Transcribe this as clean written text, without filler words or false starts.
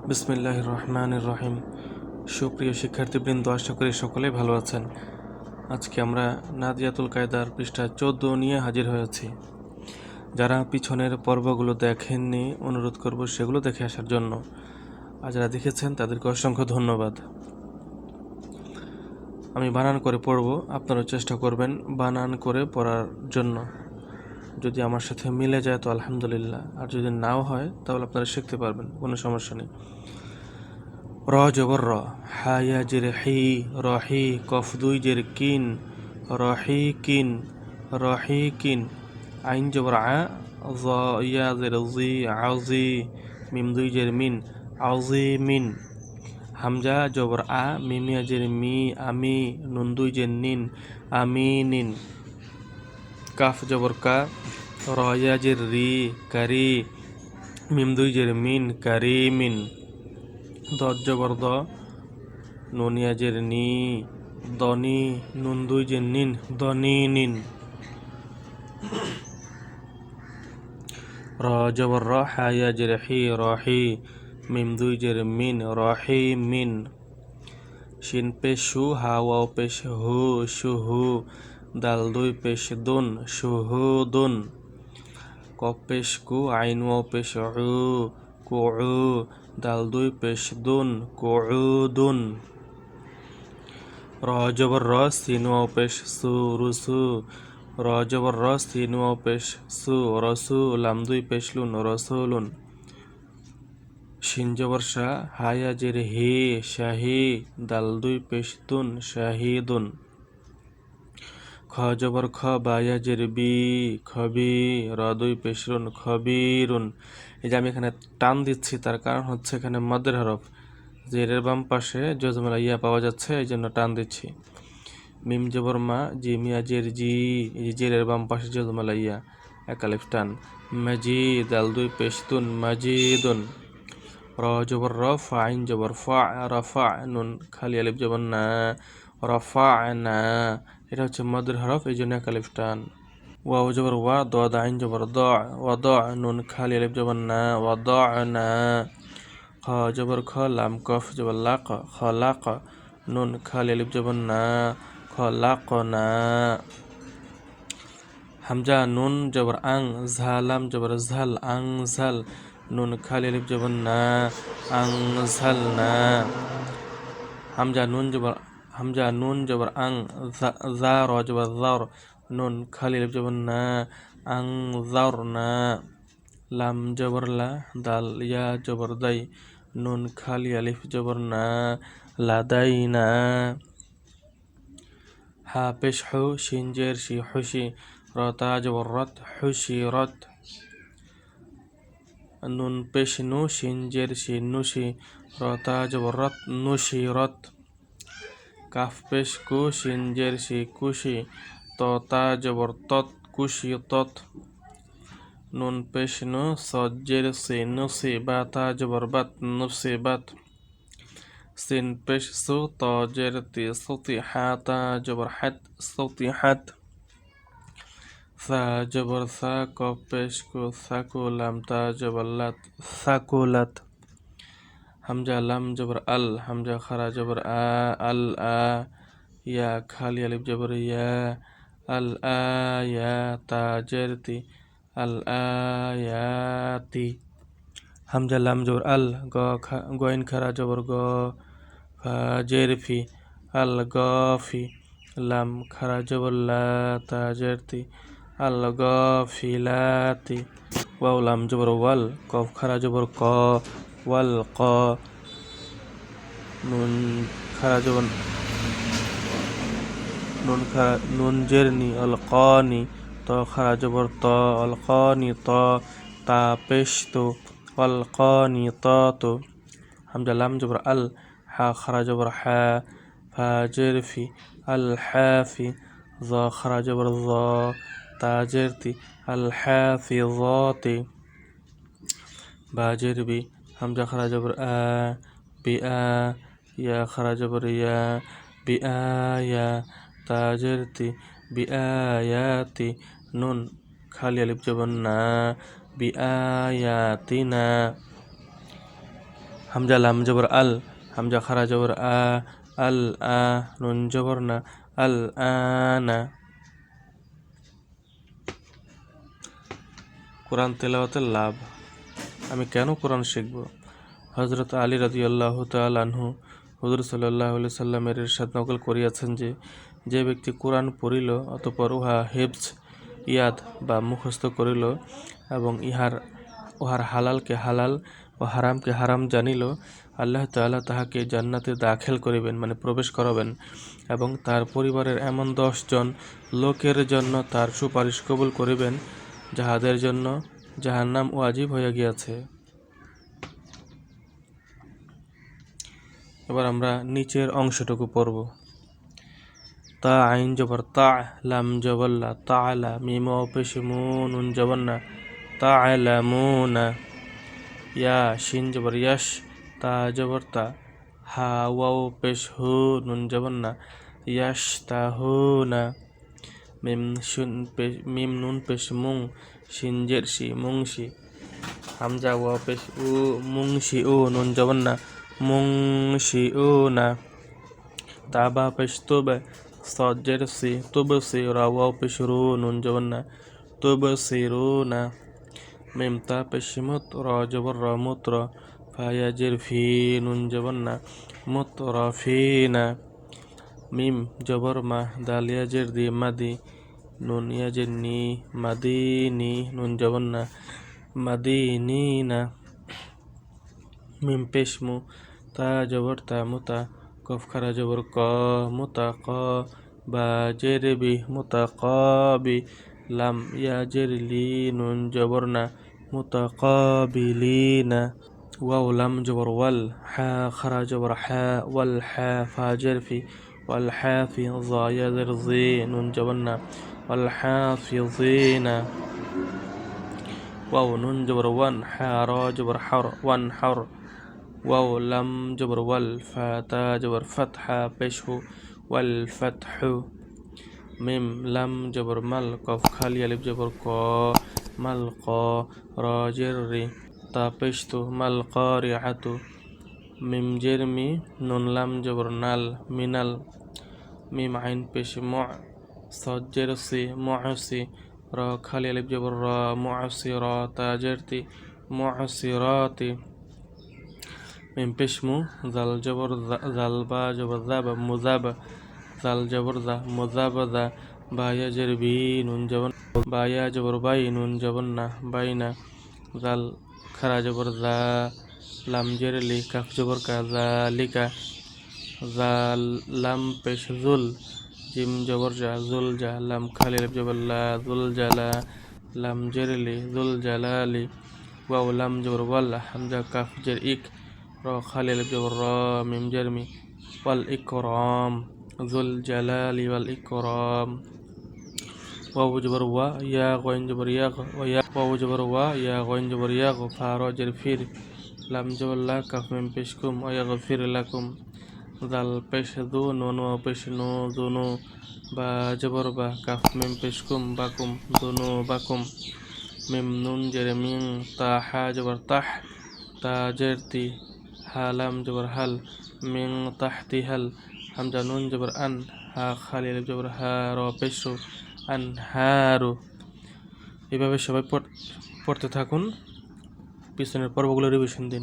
বিসমিল্লাহির রহমানির রহিম। সুপ্রিয় শিক্ষার্থীবৃন্দ, আশা করি সকলেই ভালো আছেন। আজকে আমরা নাদিয়াতুল কায়দার পৃষ্ঠা 14 নিয়ে হাজির হয়েছি। যারা পিছনের পর্বগুলো দেখেননি, অনুরোধ করব সেগুলো দেখে আসার জন্য। আর যারা দেখেছেন তাদেরকে অসংখ্য ধন্যবাদ। আমি বানান করে পড়ব, আপনারাও চেষ্টা করবেন বানান করে পড়ার জন্য। যদি আমার সাথে মিলে যায় তো আলহামদুলিল্লাহ, আর যদি নাও হয় তাহলে আপনারা শিখতে পারবেন, কোনো সমস্যা নেই। র জবর র, হা ইয়া জের হি, রহি, কফ দুই জের কিন, রহি কিন, রহি কিন, আইন জবর আ, জ ইয়া জের জি, আউজি, মিম দুই জের মিন, আউজি মিন, হামজা জবর আ, মিম ইয়া জের মি, আমি, নুন দুই জের নিন, আমি নিন, কাফ জবর কা, র ইয়া জের রি, কারি, মিম দুই জের মিন, কারি মিন, দত জবর দ, নুন ইয়া জের নি, দনি, নুন দুই জের নিন, দনি নিন, র জবর র, হা ইয়া জের হি, রহি, মিম দুই জের মিন, রহি মিন, শিন পেশ শু, হা ওয়াও পেশ হু, শুহু, দাল দুই পেশ দুন, শুহুদুন, কফ পেশ কু, আইন ওয়াও পেশ উ, কুউ, দাল দুই পেশ দুন, কুউদুন, র জবর র, সিন ওয়াও পেশ সু, রুসু, র জবর র, সিন ওয়াও পেশ সু, রসু, লাম দুই পেশ লুন, রসুলুন, শিন জবর শা, হা ইয়া জের হি, শাহি, দাল দুই পেশ দুন, শাহিদুন, খ জবর খ, বা ইয়া জের বি, খবি, র দুই পেশ রুন, খবিরুন। এই যে আমি এখানে টান দিচ্ছি, তার কারণ হচ্ছে এখানে মদের হরফ, জেরের বাম পাশে জজমালা ইয়া পাওয়া যাচ্ছে, এই জন্য টান দিচ্ছি। মিম জবর মা, জি মিয়া জের জি, জেরের বাম পাশে জজমালা ইয়া, এক আলিফ টান, মাজিদ, দাল দুই পেশ দুন, মাজিদুন, র জবর র, ফা আইন জবর ফা, রফা, নুন খালি আলিফ জবর না, রফা না, এটা হচ্ছে মদের হরফ, এই জন্য এক আলিফ টান। ওয়াও জবর ওয়া, দদ আইন জবর দ, ওয়াদ, নুন খালি আলিফ জবর না, ওয়াদ না, খ জবর খ, লাম কফ জবর লাক, খলাক, নুন খালি আলিফ জবর না, খলাকনা, হামজা নুন জবর আং, ঝালাম জবর ঝাল, আং ঝাল, নুন খালি আলিফ জবর না, আং ঝাল না, হামজা নুন জবর আং, জা র জবর জার, নুন খালি আলিফ জবর না, আং জার না, লাম জবর লা, দাল ইয়া জবর দাই, নুন খালি আলিফ জবর না, লাদাই না, হা পেশ হু, শিন জের শি, খুশি, রতা জবর রত, খুশি রত, নুন পেশ নু, শিন জের শি, নুশি, রতা জবর রত, নুশি রত, কাফ পেশ কু, শিন জের শি, কুশি, ততা জবর তত, কুশি তত, নুন পেশ নু, সদ জের সি, নুসি, বাতা জবর বাত, নুসি বাত, সিন পেশ সু, ত জের তি, সুতি, হাতা জবর হাত, সুতি হাত, সা জবর সা, কফ পেশ কু, সাকু, লাম তা জবর লাত, সাকুলাত, হামজা লাম জবর আল, হামজা খারা জবর আ, আল আ, ইয়া খালি আলিফ জবর ইয়া, আল আয়া, তা জের তি, আল আয়াতি, হামজা লাম জবর আল, গইন খারা জবর গ, ফা জের ফি, আল গফি, লাম খারা জবর লা, তা জের তি, আল গফিলাতি, ওয়াও লাম জবর ওয়াল, কফ খারা জবর ক, ওয়াল ক, নুন খারা জবর নুন জেরনি, আল কানি, ত খারা জবর ত, আল কানি ত, তা পেশ তো, আল কানি ত তো, হামজা লাম জবর আল, হা খারা জবর হা, ফা জের ফি, আল হাফি, জ খারা জবর জ, তা জের তি, আল হাফি জাতি, বা জের বি, হামজা খারা জবর আ, বি আ, ইয়া খারা জবর ইয়া, বি আয়া, তা জের তি, বি আয়াতি, নুন খালি আলিফ জবর না, বি আয়াতিনা, হামজা লাম জবর আল, হামজা খারা জবর আ, আল আ, নুন জবর না, আল আনা। কোরআন তেলাওয়াতের লাভ। আমি কেন কোরআন শিখব? হযরত আলী রাদিয়াল্লাহু তাআলা আনহু হুজুর সাল্লাল্লাহু আলাইহি সাল্লামের ইরশাদ নকল করিয়াছেন যে ব্যক্তি কোরআন পড়িল অতঃপর উহা হিফজ ইয়াদ বা মুখস্থ করিল এবং উহার হালালকে হালাল ও হারামকে হারাম জানিল, আল্লাহ তাআলা তাহাকে জান্নাতে দাখিল করিবেন, মানে প্রবেশ করাবেন, এবং তার পরিবারের এমন 10 জন লোকের জন্য তার সুপারিশ কবুল করিবেন যাহাদের জন্য জাহান্নাম ওয়াজিব হইয়া গিয়াছে। এবার আমরা নিচের অংশটুকু পড়ব। তা আইন জবর তা, লাম জবর লা, তাআলা, মিম ওয়াও পেশ মু, নুন জবর না, তা'লামুনা। ইয়া শিন জবর ইয়াশ, তা জবর তা, হা ওয়াও পেশ হু, নুন জবর না, ইয়াশতাহুনা। মিম নুন পেশ মুং, শিন জের শি, মুংশি। হামজা ওয়াও পেশ উ, মুংশি উ, নুন জবর না, মুংশিউনা। তা বা পেশ তুব, صاد جر سي تبصر واو পেশ রু, নুন জবর না, তুবসিরুনা। মিম তা পেশ মুত, র জবর র, মুত্র, ফা ইয়া জের ফি, নুন জবর না, মুতরাফিনা। মিম জবর মা, দাল ইয়া জের দি, মাদি, নুন ইয়া জের নি, মাদিনি, নুন জবর না, মাদিনিনা। মিম পেশ মু, তা জবর তা, মুতা, কফ খারা জবর ক, মুতাক, বা জের বি, মুতাকাবি, লাম ইয়া জের লি, নুন জবর না, মুতাকাবিলিনা। ওয়াও লাম জবর ওয়াল, হা খারা জবর হা, ওয়াল হা, ফা জের ফি, ওয়াল হাফি, যা ইয়া জের জি, নুন জবর না, ওয়াল হাফিজিনা। ওয়াও নুন জবর ওয়ান, হা র জবর হর, ওয়ান হর। ওয়াও লাম জবর ওয়াল, ফা তা জবর ফাতহা পেশ হু, ওয়াল ফাতহু। মিম লাম জবর মাল, কফ খালি আলিফ জবর ক, মাল ক, র জের রি, তা পেশ তু, মাল কারিআতু। মিম জের মি, নুন লাম জবর নাল, মিনাল। মিম আইন পেশ মু, صاد জের সি, মুসি, র খালি আলিফ জবর র, মুসিরা, তা জের তি, মুসিরাতি। মিম পেশ মু, জাল জবর জাল, বা জবর জা, বা মুজাবা, জাল জবর জা, মুজাবাদা, বা ইয়া জের বি, নুন জবর, বা ইয়া জবর বাই, নুন জবর না, বাইনা। জাল খারা জবর জা, লাম জের লি, কাফ জবর কা, জালিকা। জাল লাম পেশ জুল, জিম জবর জা, জুল জা, লাম খালি আলিফ জবর লা, জুল জালা, লাম জের লি, জুল জালালি। ওয়াও লাম জবর ওয়াল, হামজা কাফ জের ইক, র খালি আলিফ জবর র, মিম জের মি, ওয়াল ইকরাম, জুল জালালি ওয়াল ইকরাম। ওয়াও জবর ওয়া, ইয়া গইন জবর ইয়া, ওয়াও জবর ওয়া, ইয়া গইন জবর ইয়া, ফা র জের ফির, লাম জবর লা, কাফ মিম পেশ কুম, ইয়াগফির লাকুম। জাল পেশ দু, নুন ওয়াও পেশ নু, দুনু, বা জবর বা, কাফ মিম পেশ কুম, বাকুম, দুনু বাকুম। মিম নুন জের মিং, তা হা জবর তাহ, তা জের তি, হা লাম জবর হাল, মিং তাহতি হাল। হামজা নুন জবর আন, হা খালি আলিফ জবর হা, র পেশ রু, আনহারু। এভাবে সবাই পড়তে থাকুন, পিছনের পর্বগুলো রিভিশন দিন।